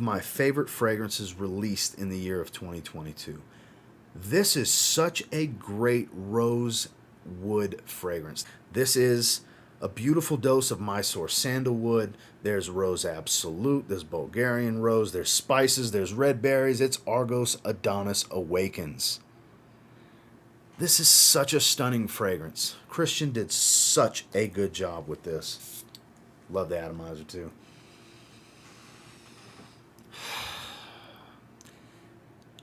my favorite fragrances released in the year of 2022. This is such a great rose wood fragrance. This is a beautiful dose of Mysore sandalwood. There's Rose Absolute, there's Bulgarian rose, there's spices, there's red berries. It's Argos Adonis Awakens. This is such a stunning fragrance. Christian did such a good job with this. Love the atomizer too.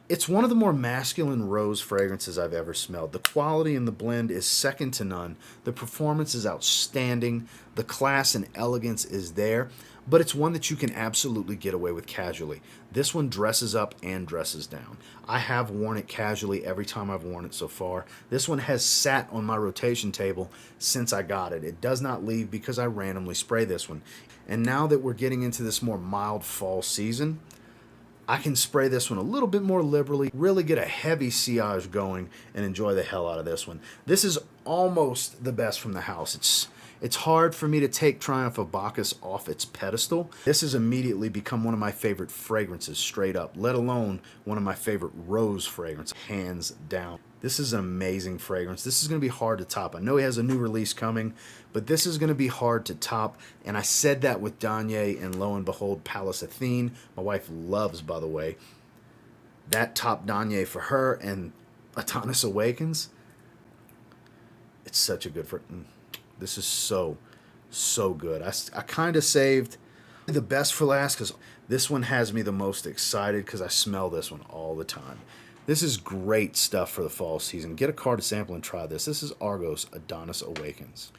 It's one of the more masculine rose fragrances I've ever smelled. The quality in the blend is second to none. The performance is outstanding. The class and elegance is there, but it's one that you can absolutely get away with casually. This one dresses up and dresses down. I have worn it casually every time I've worn it so far. This one has sat on my rotation table since I got it. It does not leave because I randomly spray this one. And now that we're getting into this more mild fall season, I can spray this one a little bit more liberally, really get a heavy sillage going, and enjoy the hell out of this one. This is almost the best from the house. It's hard for me to take Triumph of Bacchus off its pedestal. This has immediately become one of my favorite fragrances straight up, let alone one of my favorite rose fragrances, hands down. This is an amazing fragrance. This is going to be hard to top. I know he has a new release coming, but this is going to be hard to top. And I said that with Danye, and lo and behold, Palace Athene. My wife loves, by the way. That top Danye for her, and Adonis Awakens. It's such a good fragrance. This is so good. I kind of saved the best for last because this one has me the most excited because I smell this one all the time. This is great stuff for the fall season. Get a card to sample and try this. This is Argos Adonis Awakens.